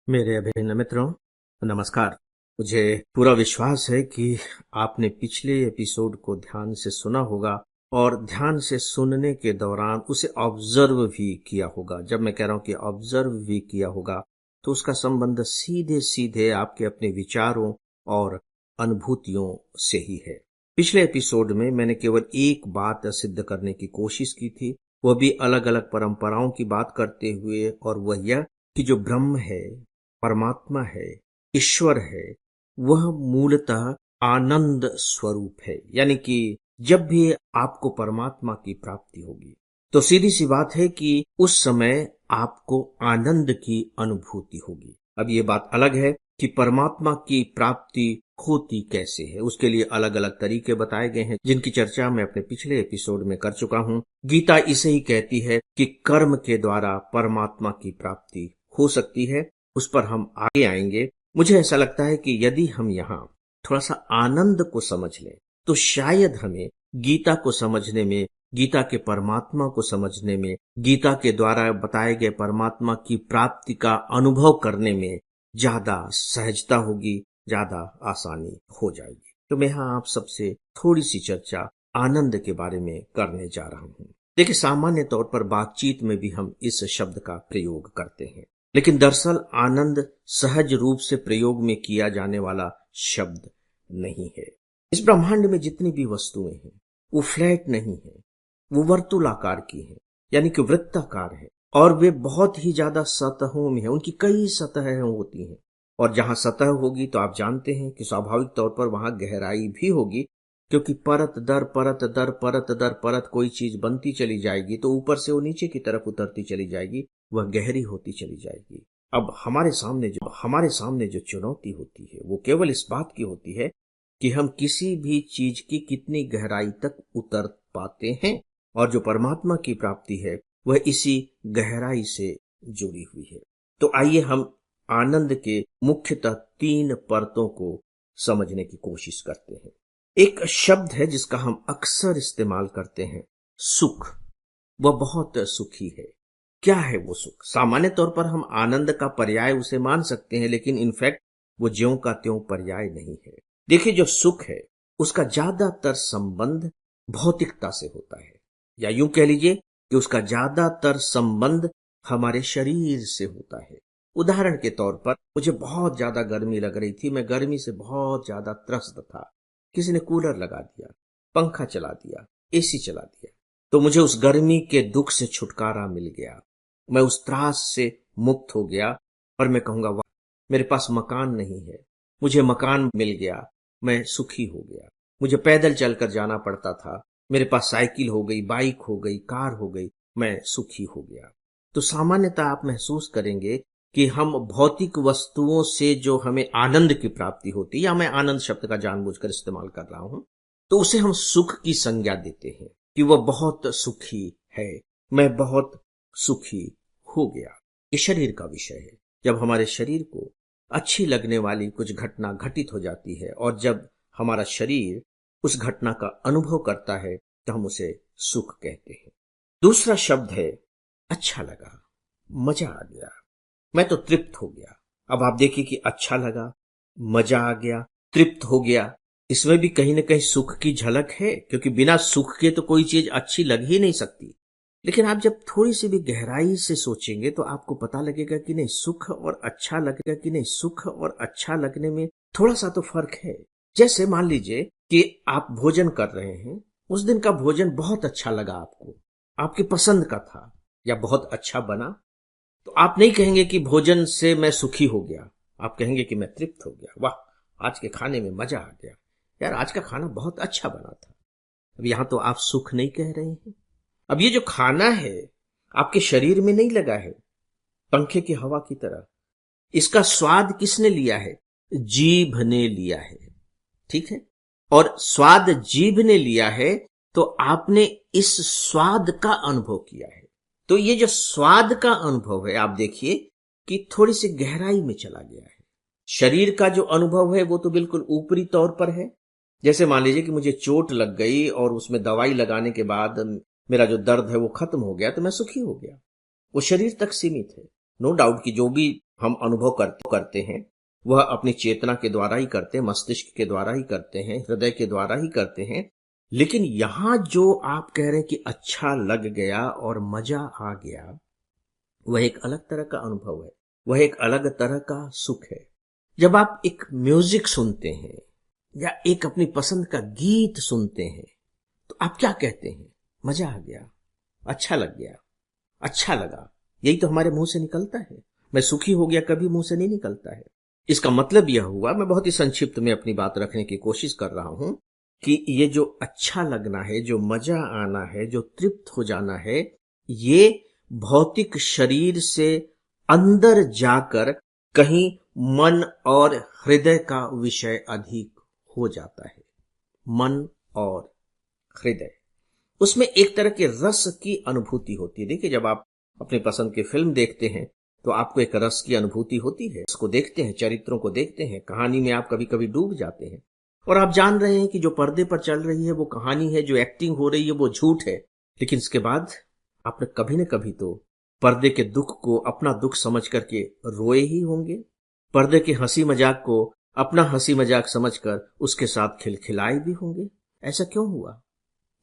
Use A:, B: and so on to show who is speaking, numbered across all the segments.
A: मेरे अभिन्न मित्रों, नमस्कार। मुझे पूरा विश्वास है कि आपने पिछले एपिसोड को ध्यान से सुना होगा और ध्यान से सुनने के दौरान उसे ऑब्जर्व भी किया होगा। जब मैं कह रहा हूं कि ऑब्जर्व भी किया होगा, तो उसका संबंध सीधे सीधे आपके अपने विचारों और अनुभूतियों से ही है। पिछले एपिसोड में मैंने केवल एक बात सिद्ध करने की कोशिश की थी, वह भी अलग अलग परंपराओं की बात करते हुए, और वह यह कि जो ब्रह्म है, परमात्मा है, ईश्वर है, वह मूलतः आनंद स्वरूप है। यानी कि जब भी आपको परमात्मा की प्राप्ति होगी, तो सीधी सी बात है कि उस समय आपको आनंद की अनुभूति होगी। अब ये बात अलग है कि परमात्मा की प्राप्ति होती कैसे है। उसके लिए अलग अलग तरीके बताए गए हैं, जिनकी चर्चा मैं अपने पिछले एपिसोड में कर चुका हूं। गीता इसे ही कहती है कि कर्म के द्वारा परमात्मा की प्राप्ति हो सकती है। उस पर हम आगे आएंगे। मुझे ऐसा लगता है कि यदि हम यहाँ थोड़ा सा आनंद को समझ लें, तो शायद हमें गीता को समझने में, गीता के परमात्मा को समझने में, गीता के द्वारा बताए गए परमात्मा की प्राप्ति का अनुभव करने में ज्यादा सहजता होगी, ज्यादा आसानी हो जाएगी। तो मैं यहाँ आप सबसे थोड़ी सी चर्चा आनंद के बारे में करने जा रहा हूँ। देखिए, सामान्य तौर पर बातचीत में भी हम इस शब्द का प्रयोग करते हैं, लेकिन दरअसल आनंद सहज रूप से प्रयोग में किया जाने वाला शब्द नहीं है। इस ब्रह्मांड में जितनी भी वस्तुएं हैं, वो फ्लैट नहीं है, वो वर्तुलाकार की है, यानी कि वृत्ताकार है, और वे बहुत ही ज्यादा सतहों में है। उनकी कई सतहें होती हैं, और जहां सतह होगी तो आप जानते हैं कि स्वाभाविक तौर पर वहां गहराई भी होगी, क्योंकि परत दर परत दर परत दर परत कोई चीज बनती चली जाएगी तो ऊपर से वो नीचे की तरफ उतरती चली जाएगी, वह गहरी होती चली जाएगी। अब हमारे सामने जो चुनौती होती है, वो केवल इस बात की होती है कि हम किसी भी चीज की कितनी गहराई तक उतर पाते हैं, और जो परमात्मा की प्राप्ति है वह इसी गहराई से जुड़ी हुई है। तो आइए हम आनंद के मुख्यतः 3 परतों को समझने की कोशिश करते हैं। एक शब्द है जिसका हम अक्सर इस्तेमाल करते हैं, सुख। वह बहुत सुखी है। क्या है वो सुख? सामान्य तौर पर हम आनंद का पर्याय उसे मान सकते हैं, लेकिन इनफैक्ट वो ज्यों का त्यों पर्याय नहीं है। देखिए, जो सुख है उसका ज्यादातर संबंध भौतिकता से होता है, या यूं कह लीजिए कि उसका ज्यादातर संबंध हमारे शरीर से होता है। उदाहरण के तौर पर, मुझे बहुत ज्यादा गर्मी लग रही थी, मैं गर्मी से बहुत ज्यादा त्रस्त था। किसी ने कूलर लगा दिया, पंखा चला दिया, एसी चला दिया, तो मुझे उस गर्मी के दुख से छुटकारा मिल गया, मैं उस त्रास से मुक्त हो गया। और मैं कहूंगा, वाह, मेरे पास मकान नहीं है, मुझे मकान मिल गया, मैं सुखी हो गया। मुझे पैदल चलकर जाना पड़ता था, मेरे पास साइकिल हो गई, बाइक हो गई, कार हो गई, मैं सुखी हो गया। तो सामान्यतः आप महसूस करेंगे कि हम भौतिक वस्तुओं से जो हमें आनंद की प्राप्ति होती है, या मैं आनंद शब्द का जानबूझकर इस्तेमाल कर रहा हूं, तो उसे हम सुख की संज्ञा देते हैं कि वह बहुत सुखी है, मैं बहुत सुखी हो गया। ये शरीर का विषय है। जब हमारे शरीर को अच्छी लगने वाली कुछ घटना घटित हो जाती है, और जब हमारा शरीर उस घटना का अनुभव करता है, तो हम उसे सुख कहते हैं। दूसरा शब्द है अच्छा लगा, मजा आ गया, मैं तो तृप्त हो गया। अब आप देखिए कि अच्छा लगा, मजा आ गया, तृप्त हो गया, इसमें भी कहीं ना कहीं सुख की झलक है, क्योंकि बिना सुख के तो कोई चीज अच्छी लग ही नहीं सकती। लेकिन आप जब थोड़ी सी भी गहराई से सोचेंगे तो आपको पता लगेगा कि नहीं, सुख और अच्छा लगेगा कि नहीं, सुख और अच्छा लगने में थोड़ा सा तो फर्क है। जैसे मान लीजिए कि आप भोजन कर रहे हैं, उस दिन का भोजन बहुत अच्छा लगा आपको, आपकी पसंद का था, या बहुत अच्छा बना, तो आप नहीं कहेंगे कि भोजन से मैं सुखी हो गया, आप कहेंगे कि मैं तृप्त हो गया। वाह, आज के खाने में मजा आ गया, यार आज का खाना बहुत अच्छा बना था। अब यहां तो आप सुख नहीं कह रहे हैं। अब ये जो खाना है आपके शरीर में नहीं लगा है, पंखे की हवा की तरह। इसका स्वाद किसने लिया है? जीभ ने लिया है, ठीक है। और स्वाद जीभ ने लिया है, तो आपने इस स्वाद का अनुभव किया है। तो ये जो स्वाद का अनुभव है, आप देखिए कि थोड़ी सी गहराई में चला गया है। शरीर का जो अनुभव है वो तो बिल्कुल ऊपरी तौर पर है। जैसे मान लीजिए कि मुझे चोट लग गई और उसमें दवाई लगाने के बाद मेरा जो दर्द है वो खत्म हो गया, तो मैं सुखी हो गया। वो शरीर तक सीमित है। नो डाउट कि जो भी हम अनुभव करते हैं वह अपनी चेतना के द्वारा ही करते हैं, मस्तिष्क के द्वारा ही करते हैं, हृदय के द्वारा ही करते हैं। लेकिन यहां जो आप कह रहे हैं कि अच्छा लग गया और मजा आ गया, वह एक अलग तरह का अनुभव है, वह एक अलग तरह का सुख है। जब आप एक म्यूजिक सुनते हैं या एक अपनी पसंद का गीत सुनते हैं तो आप क्या कहते हैं? मजा आ गया, अच्छा लग गया, अच्छा लगा। यही तो हमारे मुंह से निकलता है। मैं सुखी हो गया कभी मुंह से नहीं निकलता है। इसका मतलब यह हुआ, मैं बहुत ही संक्षिप्त में अपनी बात रखने की कोशिश कर रहा हूं, कि ये जो अच्छा लगना है, जो मजा आना है, जो तृप्त हो जाना है, ये भौतिक शरीर से अंदर जाकर कहीं मन और हृदय का विषय अधिक हो जाता है। मन और हृदय, उसमें एक तरह के रस की अनुभूति होती है। देखिए, जब आप अपनी पसंद की फिल्म देखते हैं तो आपको एक रस की अनुभूति होती है। इसको देखते हैं, चरित्रों को देखते हैं, कहानी में आप कभी कभी डूब जाते हैं और आप जान रहे हैं कि जो पर्दे पर चल रही है वो कहानी है, जो एक्टिंग हो रही है वो झूठ है। लेकिन इसके बाद आपने कभी न कभी तो पर्दे के दुख को अपना दुख समझ करके रोए ही होंगे, पर्दे के हंसी मजाक को अपना हंसी मजाक समझकर उसके साथ खिलखिलाए भी होंगे। ऐसा क्यों हुआ?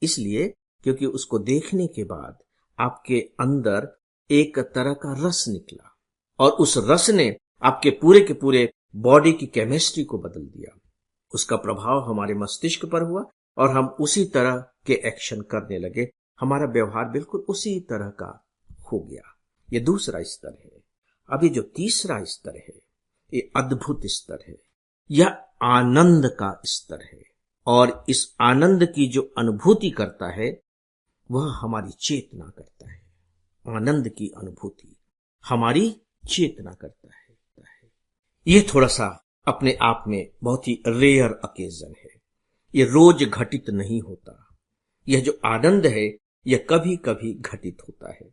A: इसलिए क्योंकि उसको देखने के बाद आपके अंदर एक तरह का रस निकला और उस रस ने आपके पूरे के पूरे बॉडी की केमिस्ट्री को बदल दिया। उसका प्रभाव हमारे मस्तिष्क पर हुआ और हम उसी तरह के एक्शन करने लगे। हमारा व्यवहार बिल्कुल उसी तरह का हो गया। ये दूसरा स्तर है। अभी जो तीसरा स्तर है, ये अद्भुत स्तर है, यह आनंद का स्तर है। और इस आनंद की जो अनुभूति करता है वह हमारी चेतना करता है। आनंद की अनुभूति हमारी चेतना करता है। यह थोड़ा सा अपने आप में बहुत ही रेयर अकेजन है। यह रोज घटित नहीं होता। यह जो आनंद है यह कभी कभी घटित होता है।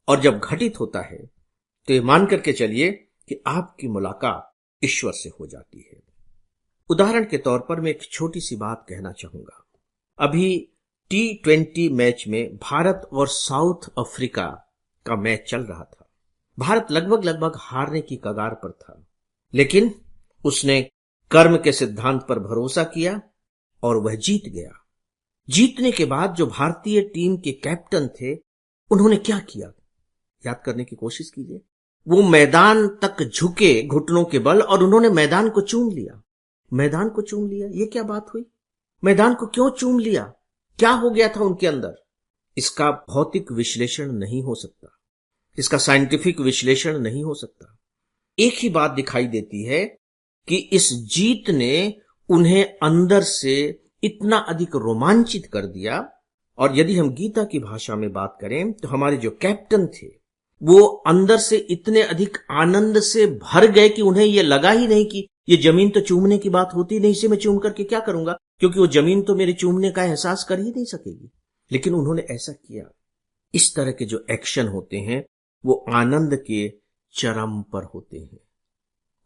A: और जब घटित होता है तो ये मान करके चलिए कि आपकी मुलाकात ईश्वर से हो जाती है। उदाहरण के तौर पर मैं एक छोटी सी बात कहना चाहूंगा। अभी T20 मैच में भारत और साउथ अफ्रीका का मैच चल रहा था। भारत लगभग हारने की कगार पर था, लेकिन उसने कर्म के सिद्धांत पर भरोसा किया और वह जीत गया। जीतने के बाद जो भारतीय टीम के कैप्टन थे उन्होंने क्या किया, याद करने की कोशिश कीजिए। वो मैदान तक झुके घुटनों के बल और उन्होंने मैदान को चूम लिया। मैदान को चूम लिया, ये क्या बात हुई? मैदान को क्यों चूम लिया? क्या हो गया था उनके अंदर? इसका भौतिक विश्लेषण नहीं हो सकता, इसका साइंटिफिक विश्लेषण नहीं हो सकता। एक ही बात दिखाई देती है कि इस जीत ने उन्हें अंदर से इतना अधिक रोमांचित कर दिया। और यदि हम गीता की भाषा में बात करें तो हमारे जो कैप्टन थे वो अंदर से इतने अधिक आनंद से भर गए कि उन्हें यह लगा ही नहीं कि ये जमीन तो चूमने की बात होती नहीं, इसे मैं चूम करके क्या करूंगा, क्योंकि वो जमीन तो मेरे चूमने का एहसास कर ही नहीं सकेगी। लेकिन उन्होंने ऐसा किया। इस तरह के जो एक्शन होते हैं वो आनंद के चरम पर होते हैं।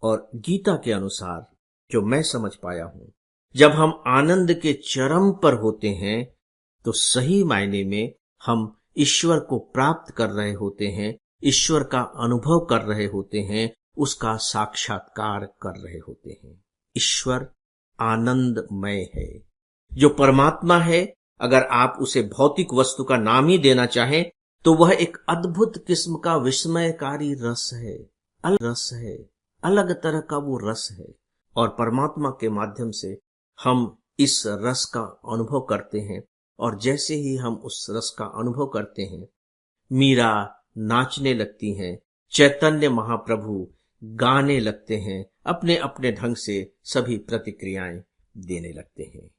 A: और गीता के अनुसार जो मैं समझ पाया हूं, जब हम आनंद के चरम पर होते हैं तो सही मायने में हम ईश्वर को प्राप्त कर रहे होते हैं, ईश्वर का अनुभव कर रहे होते हैं, उसका साक्षात्कार कर रहे होते हैं। ईश्वर आनंदमय है। जो परमात्मा है, अगर आप उसे भौतिक वस्तु का नाम ही देना चाहें तो वह एक अद्भुत किस्म का विस्मयकारी रस है, अलग तरह का वो रस है। और परमात्मा के माध्यम से हम इस रस का अनुभव करते हैं। और जैसे ही हम उस रस का अनुभव करते हैं, मीरा नाचने लगती हैं, चैतन्य महाप्रभु गाने लगते हैं, अपने अपने ढंग से सभी प्रतिक्रियाएं देने लगते हैं।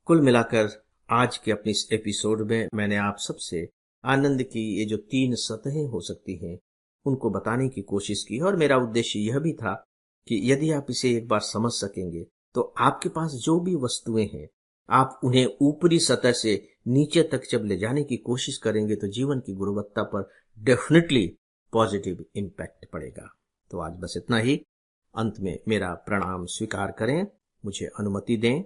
A: कुल मिलाकर आज के अपने इस एपिसोड में मैंने आप सबसे आनंद की ये जो 3 सतहें हो सकती हैं उनको बताने की कोशिश की। और मेरा उद्देश्य यह भी था कि यदि आप इसे एक बार समझ सकेंगे तो आपके पास जो भी वस्तुएं हैं आप उन्हें ऊपरी सतह से नीचे तक जब ले जाने की कोशिश करेंगे तो जीवन की गुणवत्ता पर डेफिनेटली पॉजिटिव इम्पैक्ट पड़ेगा। तो आज बस इतना ही। अंत में मेरा प्रणाम स्वीकार करें, मुझे अनुमति दें।